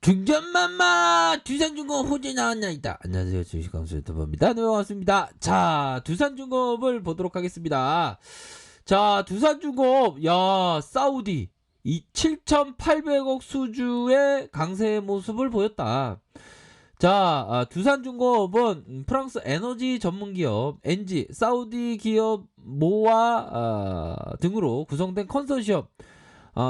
중전만마 두산중공업 호재 나왔나이다. 안녕하세요, 주식강수 유튜버입니다. 네, 반갑습니다. 자, 두산중공업을 보도록 하겠습니다. 자, 두산중공업, 야, 사우디 이 7,800억 수주의 강세의 모습을 보였다. 자, 두산중공업은 프랑스 에너지 전문기업 엔지, 사우디 기업 모와 등으로 구성된 컨소시엄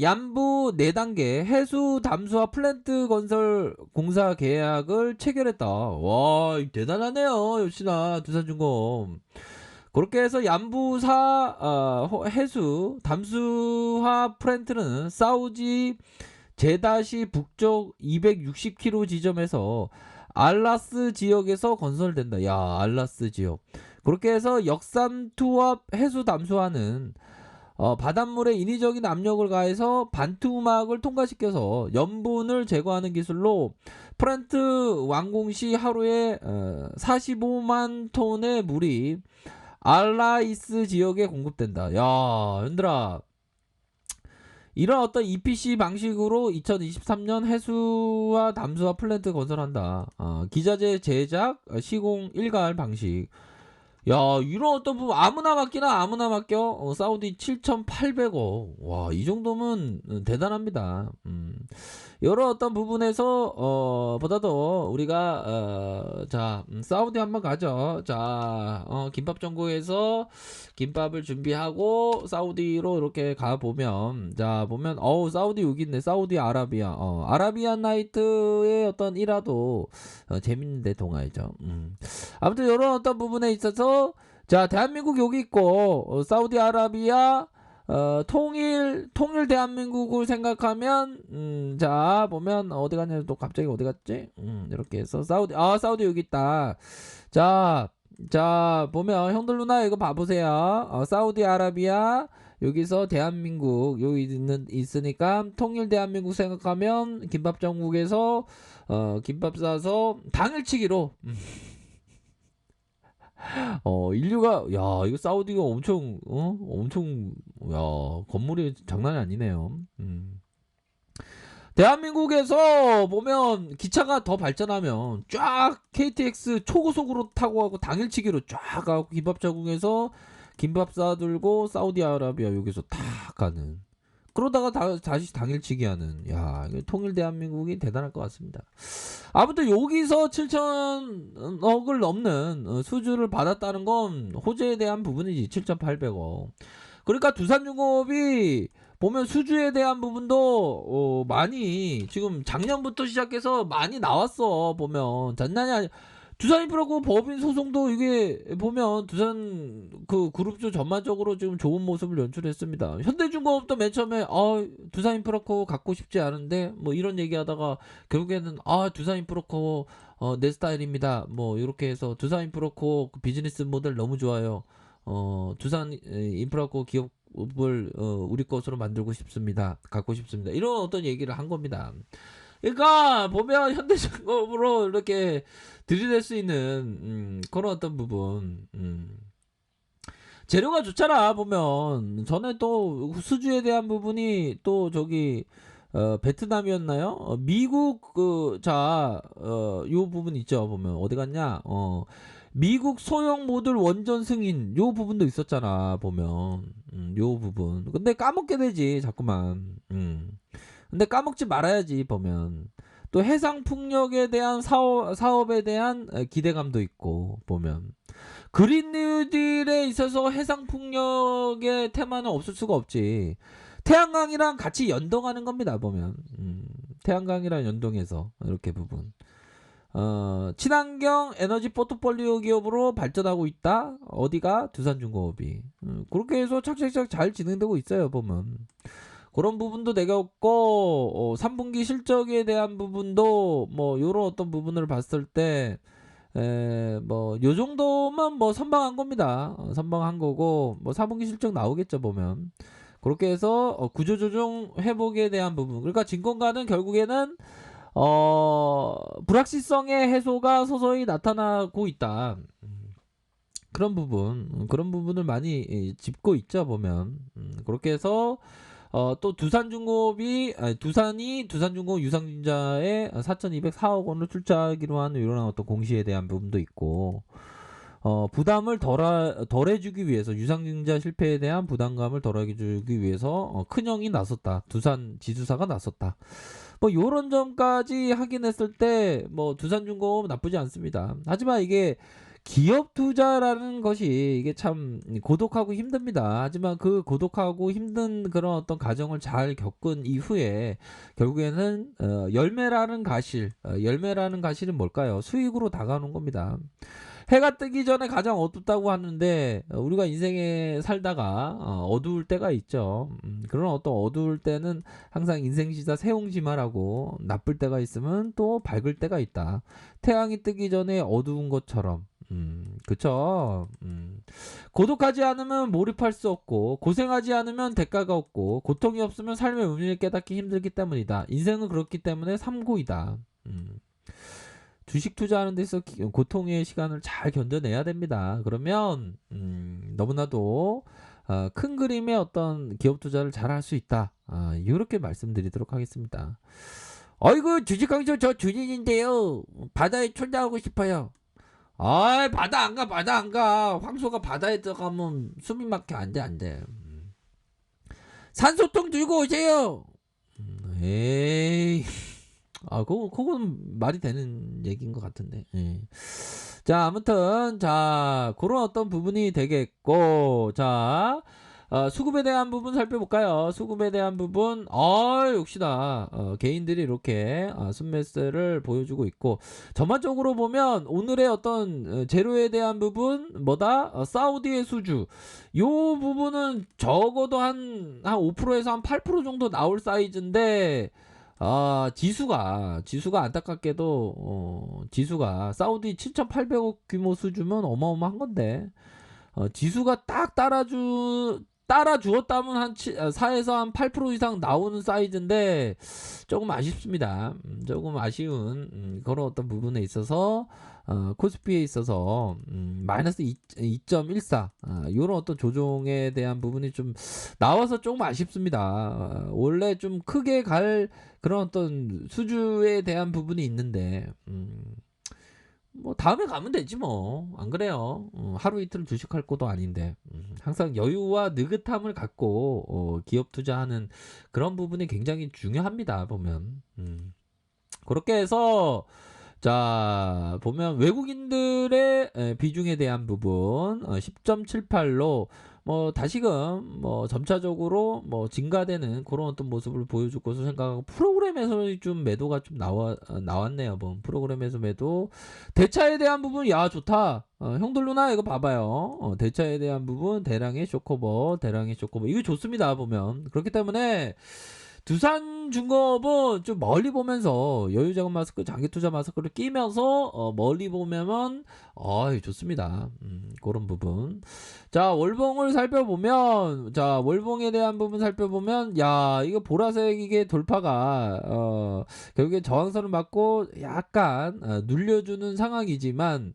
얀부 4단계 해수 담수화 플랜트 건설 공사 계약을 체결했다. 와, 대단하네요. 역시나 두산중공업. 그렇게 해서 얀부사 해수 담수화 플랜트는 사우디 제다시 북쪽 260km 지점에서 알라스 지역에서 건설된다. 야, 알라스 지역. 그렇게 해서 역삼 투합 해수 담수화는 바닷물에 인위적인 압력을 가해서 반투막을 통과시켜서 염분을 제거하는 기술로 플랜트 완공 시 하루에 45만 톤의 물이 알라이스 지역에 공급된다. 야, 현들아, 이런 어떤 EPC 방식으로 2023년 해수와 담수화 플랜트 건설한다. 기자재 제작 시공 일괄 방식. 야, 이런 어떤 부분 아무나 맡기나 아무나 맡겨. 사우디 7,800억. 와, 이 정도면 대단합니다. 여러 어떤 부분에서 보다도 우리가 자, 사우디 한번 가죠. 자, 김밥 전국에서 김밥을 준비하고 사우디로 이렇게 가 보면, 자, 보면 사우디 여기 있네. 사우디 아라비아. 아라비안 나이트의 어떤 일화도 재밌는데 동아이죠. 아무튼 이런 어떤 부분에 있어서, 자, 대한민국 여기 있고 사우디아라비아 통일 대한민국을 생각하면, 자, 보면 어디 갔냐, 또 갑자기 어디 갔지? 이렇게 해서 사우디 여기 있다. 자, 보면 형들 누나 이거 봐보세요. 사우디아라비아 여기서 대한민국 여기 있으니까 통일 대한민국 생각하면 김밥 전국에서 김밥 싸서 당일치기로 인류가, 야, 이거 사우디가 엄청, 야, 건물이 장난이 아니네요. 대한민국에서 보면 기차가 더 발전하면 쫙 KTX 초고속으로 타고 가고 당일치기로 쫙 가고 김밥 자국에서 김밥 싸들고 사우디아라비아 여기서 탁 가는. 그러다가 다시 당일치기 하는. 야, 이거 통일 대한민국이 대단할 것 같습니다. 아무튼 여기서 7천억을 넘는 수주를 받았다는 건 호재에 대한 부분이지. 7,800억. 그러니까 두산중공업이 보면 수주에 대한 부분도 많이 지금 작년부터 시작해서 많이 나왔어. 보면 장난이 아니. 두산인프라고 법인 소송도 이게 보면 두산 그 그룹주 전반적으로 지금 좋은 모습을 연출했습니다. 현대중공업도 맨 처음에 두산인프라코 갖고 싶지 않은데 뭐 이런 얘기하다가 결국에는 두산인프라코 내 스타일입니다. 뭐 이렇게 해서 두산인프라코 비즈니스 모델 너무 좋아요. 두산 인프라코 기업을 우리 것으로 만들고 싶습니다. 갖고 싶습니다. 이런 어떤 얘기를 한 겁니다. 그러니까 보면 현대중공업으로 이렇게 들이댈 수 있는 그런 어떤 부분, 재료가 좋잖아. 보면 전에 또 수주에 대한 부분이 또 저기 베트남이었나요? 미국 요 부분 있죠. 보면 어디 갔냐? 미국 소형 모듈 원전 승인 요 부분도 있었잖아. 보면 요 부분. 근데 까먹게 되지 자꾸만. 근데 까먹지 말아야지. 보면 또 해상 풍력에 대한 사업에 대한 기대감도 있고, 보면 그린 뉴딜에 있어서 해상 풍력의 테마는 없을 수가 없지. 태양광이랑 같이 연동하는 겁니다. 보면 태양광이랑 연동해서 이렇게 부분 친환경 에너지 포트폴리오 기업으로 발전하고 있다. 어디가? 두산중공업이. 그렇게 해서 착착착 잘 진행되고 있어요. 보면 그런 부분도 내가 없고 3분기 실적에 대한 부분도 뭐 요런 어떤 부분을 봤을 때 뭐 요 정도만 뭐 선방한 겁니다. 선방한 거고 뭐 4분기 실적 나오겠죠. 보면 그렇게 해서 구조조정 회복에 대한 부분, 그러니까 증권가는 결국에는 불확실성의 해소가 서서히 나타나고 있다. 그런 부분을 많이 짚고 있죠. 보면 그렇게 해서 또 두산중공업 유상증자에 4,204억 원을 출자하기로 하는 이런 어떤 공시에 대한 부분도 있고, 부담을 덜해주기 위해서, 유상증자 실패에 대한 부담감을 덜해주기 위해서 큰형이 나섰다. 두산 지주사가 나섰다. 뭐 요런 점까지 확인했을 때 뭐 두산중공업 나쁘지 않습니다. 하지만 이게 기업 투자라는 것이 이게 참 고독하고 힘듭니다. 하지만 그 고독하고 힘든 그런 어떤 과정을 잘 겪은 이후에 결국에는 열매라는 가실은 뭘까요? 수익으로 다가오는 겁니다. 해가 뜨기 전에 가장 어둡다고 하는데, 우리가 인생에 살다가 어두울 때가 있죠. 그런 어떤 어두울 때는 항상 인생시사 세옹지마라고, 나쁠 때가 있으면 또 밝을 때가 있다. 태양이 뜨기 전에 어두운 것처럼. 그쵸. 고독하지 않으면 몰입할 수 없고, 고생하지 않으면 대가가 없고, 고통이 없으면 삶의 의미를 깨닫기 힘들기 때문이다. 인생은 그렇기 때문에 삼고이다. 주식 투자하는 데서 고통의 시간을 잘 견뎌내야 됩니다. 그러면 너무나도 큰 그림의 어떤 기업 투자를 잘 할 수 있다. 이렇게 말씀드리도록 하겠습니다. 어이구, 주식강조 저 준인인데요. 바다에 출자하고 싶어요. 바다 안 가, 바다 안 가. 황소가 바다에 들어가면 숨이 막혀. 안 돼, 안 돼. 산소통 들고 오세요. 에이. 그건 말이 되는 얘기인 것 같은데. 예. 자, 아무튼, 자, 그런 어떤 부분이 되겠고, 자, 수급에 대한 부분 살펴볼까요? 수급에 대한 부분, 역시나, 개인들이 이렇게, 순매수를 보여주고 있고, 전반적으로 보면, 오늘의 어떤, 재료에 대한 부분, 사우디의 수주. 요 부분은 적어도 한 5%에서 한 8% 정도 나올 사이즈인데, 지수가 안타깝게도 지수가 사우디 7,800억 규모 수주면 어마어마한 건데, 지수가 딱 따라주었다면 한 4에서 한 8% 이상 나오는 사이즈인데 조금 아쉽습니다. 조금 아쉬운 그런 어떤 부분에 있어서 코스피에 있어서 마이너스 2.14 이런 어떤 조정에 대한 부분이 좀 나와서 조금 아쉽습니다. 원래 좀 크게 갈 그런 어떤 수주에 대한 부분이 있는데 뭐 다음에 가면 되지 뭐. 안 그래요? 하루 이틀 주식할 것도 아닌데. 항상 여유와 느긋함을 갖고 기업 투자하는 그런 부분이 굉장히 중요합니다. 보면. 그렇게 해서 자, 보면 외국인들의 비중에 대한 부분 10.78로 뭐 다시금 뭐 점차적으로 뭐 증가되는 그런 어떤 모습을 보여줄 것으로 생각하고, 프로그램에서 좀 매도가 좀 나왔네요. 뭐 프로그램에서 매도. 대차에 대한 부분 좋다. 형들 누나 이거 봐봐요. 대차에 대한 부분 대량의 쇼커버 이거 좋습니다. 보면 그렇기 때문에 두산중공업은 좀 멀리 보면서 여유자금 마스크, 장기투자 마스크를 끼면서 멀리 보면 좋습니다. 그런 부분. 자, 월봉을 살펴보면, 자, 월봉에 대한 부분 살펴보면, 이거 보라색 이게 돌파가 결국에 저항선을 맞고 약간 눌려주는 상황이지만,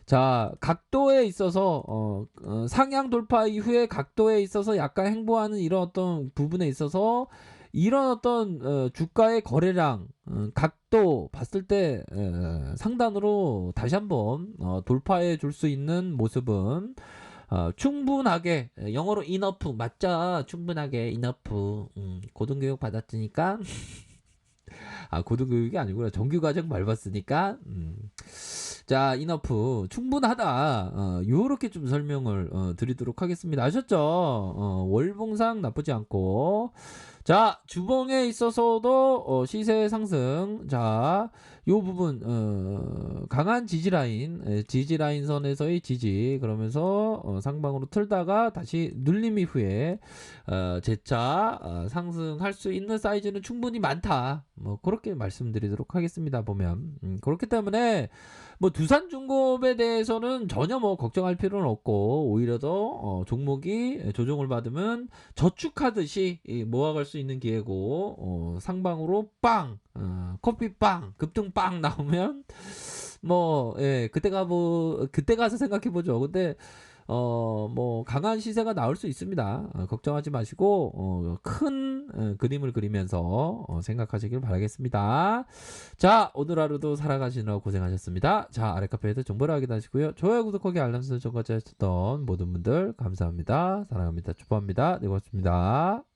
자, 각도에 있어서 상향 돌파 이후에 각도에 있어서 약간 횡보하는 이런 어떤 부분에 있어서 이런 어떤 주가의 거래량 각도 봤을 때 상단으로 다시 한번 돌파해 줄 수 있는 모습은 충분하게, 영어로 enough 맞죠? 충분하게 enough. 고등교육 받았으니까 고등교육이 아니구나. 정규과정 밟았으니까 자, enough 충분하다. 요렇게 좀 설명을 드리도록 하겠습니다. 아셨죠? 월봉상 나쁘지 않고, 자, 주봉에 있어서도 시세 상승. 자, 요 부분 강한 지지라인 선에서의 지지, 그러면서 상방으로 틀다가 다시 눌림 이후에 재차 상승할 수 있는 사이즈는 충분히 많다. 뭐 그렇게 말씀드리도록 하겠습니다. 보면 그렇기 때문에 뭐 두산중공업에 대해서는 전혀 뭐 걱정할 필요는 없고, 오히려 더 종목이 조정을 받으면 저축하듯이 모아갈 수 있는 기회고, 상방으로 빵, 커피 빵, 급등 빵 나오면 뭐 그때 가서 생각해 보죠. 근데 뭐 강한 시세가 나올 수 있습니다. 걱정하지 마시고 큰 그림을 그리면서 생각하시길 바라겠습니다. 자, 오늘 하루도 살아가시느라 고생하셨습니다. 자, 아래 카페에도 정보를 확인하시고요. 좋아요, 구독하기, 알람 설정까지 하셨던 모든 분들 감사합니다. 사랑합니다. 축복합니다. 네, 고맙습니다.